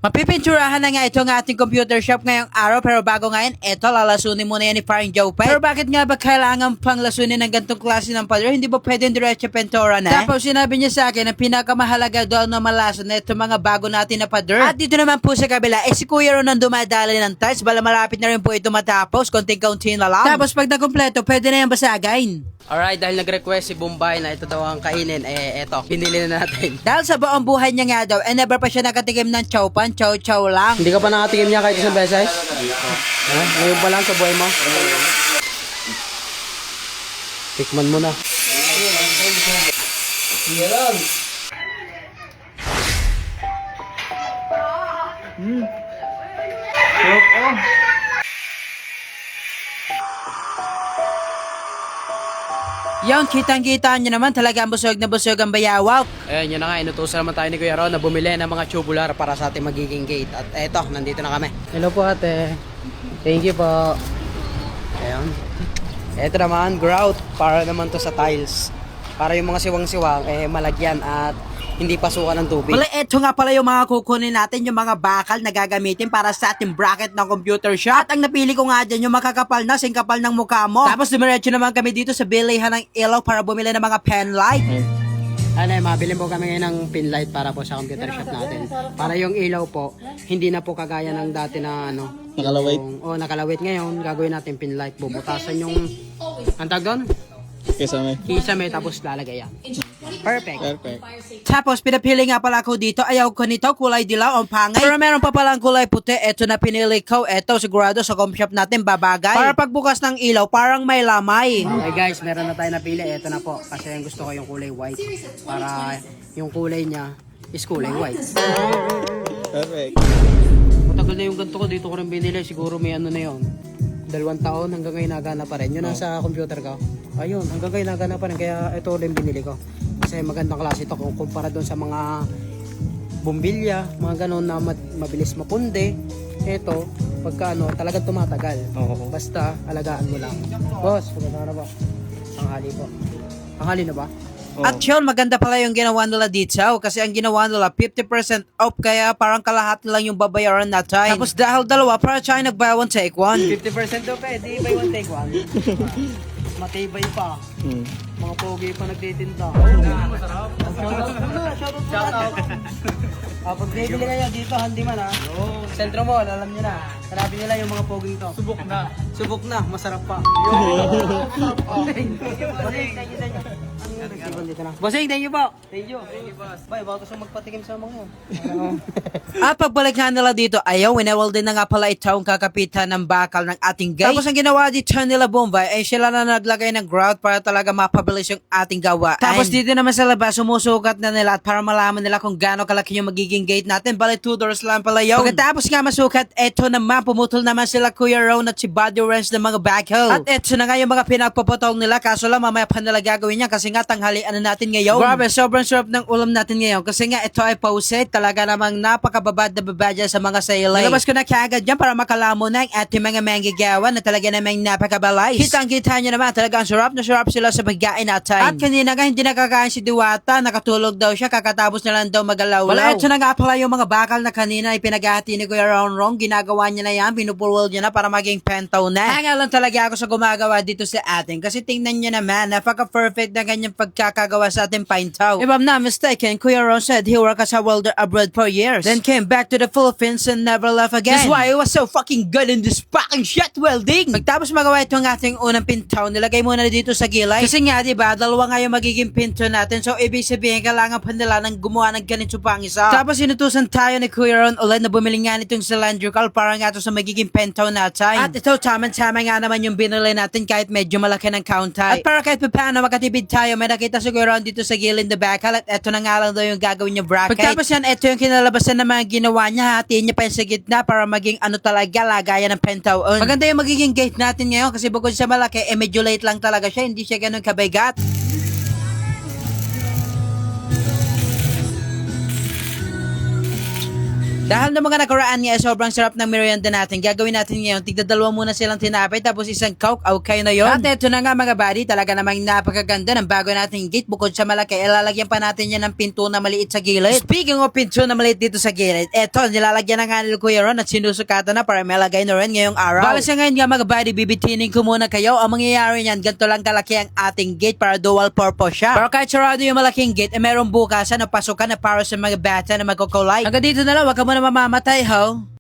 Mapipinturahan na nga itong ating computer shop ngayong araw, pero bago ngayon, eto lalasunin muna yan ni Parang Jopay. Pero bakit nga ba kailangan pang lasunin ng gantong klase ng pader? Hindi ba pwedeng diretso pintura na? Tapos sinabi niya sa akin na pinakamahalaga daw na malasan na itong mga bago natin na pader. At dito naman po sa kabila, si Kuya Ron ang dumadali ng tiles, bala malapit na rin po ito matapos, konting-konti na lang. Tapos pag nakumpleto, pwede na yan basagain. Alright, dahil nag-request si Bombay na ito daw ang kainin, eto, pinili na natin. Dahil sa buong buhay niya nga daw, never pa siya nakatikim ng chowpan, chow-chow lang. Hindi ka pa nakatikim niya kahit isang beses? Ngayon pa lang sa buhay mo? Tikman mo na. Yan, kitang-kita nyo naman talaga ang busog na busog ang bayawak. Ayun, yun na nga, inutusan naman tayo ni Kuya Ron na bumili ng mga tubular para sa ating magiging gate. At eto, nandito na kami. Hello po ate. Thank you po. Ayun. Eto naman, grout. Para naman to sa tiles. Para yung mga siwang-siwang, malagyan at hindi pasukan ng tubig. Wala, eto nga pala yung mga kukunin natin, yung mga bakal na gagamitin para sa ating bracket ng computer shop. At ang napili ko nga dyan, yung makakapal na, singkapal ng mukha mo. Tapos dumiretso naman kami dito sa bilihan ng ilaw para bumili ng mga pen light. Mabilin po kami ngayon ng pin light para po sa computer shop natin. Para yung ilaw po, hindi na po kagaya ng dati na Nakalawit. Nakalawit ngayon, gagawin natin pin light. Bubutasan yung, ang tag doon? Kisame, tapos lalagay yan. Perfect. Tapos pinapili nga pala ako dito, ayaw ko nito, kulay dilaw ang pangay. Pero meron pa palang kulay puti, eto na pinili ko, eto sigurado sa comp shop natin babagay. Para pagbukas ng ilaw, parang may lamay. Okay guys, meron na tayo napili. Eto na po. Kasi yung gusto ko yung kulay white. Para yung kulay niya is kulay white. Perfect. Matagal na yung ganito ko. Dito ko rin binili. Siguro may ano na yun. 2 taon hanggang ngayon nagana pa rin. Yun nasa computer ko. Ayun, hanggang ngayon nagana pa rin. Kaya ito ulit binili ko. Kasi magandang klase ito kung kumpara doon sa mga bumbilya, mga ganon na mabilis mapunde. Ito, pagka talagang tumatagal. Basta alagaan mo lang. Boss, maganda na ba? Tanghali po. Tanghali na ba? At yun, maganda pala yung ginawa nila dito kasi ang ginawa nila 50% off, kaya parang kalahati lang yung babayaran natin. Tapos dahil dalawa, para tayo nag-buy one take one. 50% daw pa di buy one take one. Matibay pa. Mga pogi pa nagtitinda. Masarap. Shoutout. Pag bibili kayo dito, handyman ha. Sentro Mall, alam niyo na. Sarabi nila yung mga poging to. Subok na, masarap pa. Bossing, thank you po. Thank you. Boss. Bye, bago sa magpatikim sa mga yan. At pagbalik nga nila dito, ayaw, winawal din na nga pala itong kakapitan ng bakal ng ating gate. Tapos ang ginawa dito nila Bombay, ay sila na naglagay ng grout para talaga mapabilis yung ating gawa. Tapos dito naman sa labas, sumusukat na nila at para malaman nila kung gaano kalaki yung magiging gate natin. Bali 2 doors lang pala yun. Pagkatapos nga masukat, eto naman, pumutol naman sila Kuya Ron at si Body Wrench ng mga backhoe. At eto na nga yung mga pinagpaputol nila, kaso lang mamaya pa nila gagawin yan kasi nga tanghalian na natin ngayon. Grabe, sobrang sarap ng ulam natin ngayon kasi nga ito ay pausit. Talaga namang napakababad na babad dyan sa mga sailay. Nalabas ko na kagad dyan para makalamo na ang ating mga manggagawa na talaga namang napakabalay. Kitang-kita nyo naman, talagang sarap na sarap sila sa pagkain natin. At kanina nga hindi nakakain si Diwata, nakatulog daw siya, kakatapos na lang daw magalaw. Wala, ito na nga pala yung mga bakal na kanina ay pinaghahati ni Kuya Ron. Ginagawa niya na yan, pinupulwal niya na para maging pentaw na. Hanga lang talaga ako sa gumagawa dito sa atin kasi tingnan niyo naman, napaka-perfect na ganyang pagkakagawa sa ating pentaw. If I'm not mistaken, Kuya Ron said he worked as a welder abroad for years, then came back to the Philippines and never left again. That's why he was so fucking good in this fucking shit welding. Pagtapos magawa itong ating unang pintaw, nilagay muna dito sa gilay. Kasi nga, diba, dalawa nga yung magiging pinto natin. So, ibig sabihin, kailangan pa nila ng gumawa ng ganito pang isa. Tapos, inutusan tayo ni Kuya Ron ulit na bumili nga nitong cylindrical para nga ito sa magiging pintaw natin. At ito, tama-tama nga naman yung binili natin kahit medyo malaki ng countay. At para kahit paano makatipid tayo, may nakita si Kuya Ron dito sa gilid na bakal at eto na nga lang daw yung gagawin niya bracket. Pagtapos yan, eto yung kinalabasan na mga ginawa niya, hatiin niya pa yung sa gitna para maging talaga, lagayan ng pentaon. Maganda yung magiging gate natin ngayon kasi bukod sa malaki, medyo late lang talaga siya, hindi siya ganun kabigat. Dahil ng mga nakaraan nga sobrang sarap ng merienda natin, gagawin natin ngayon, tigdadalawa muna silang tinapay tapos isang coke, okay na yon. At eto na nga mga buddy, talaga namang napakaganda ng bago nating gate. Bukod sa malaki, ilalagyan pa natin yan ng pinto na maliit sa gilid. Speaking of pinto na maliit dito sa gilid, eto, nilalagyan na nga nila Kuya Ron at sinusukatan na para malagay na rin ngayong araw. Bala sa ngayon nga mga buddy, bibitinin ko muna kayo. Ang mangyayari niyan, ganito lang kalaki ang ating gate para dual purpose siya. Pero kahit sarado yung malaking gate, merong bukasan na pasukan na para sa mga bata na magkukulay. Hanggang dito na lang, wag ka muna mamamatay, ho.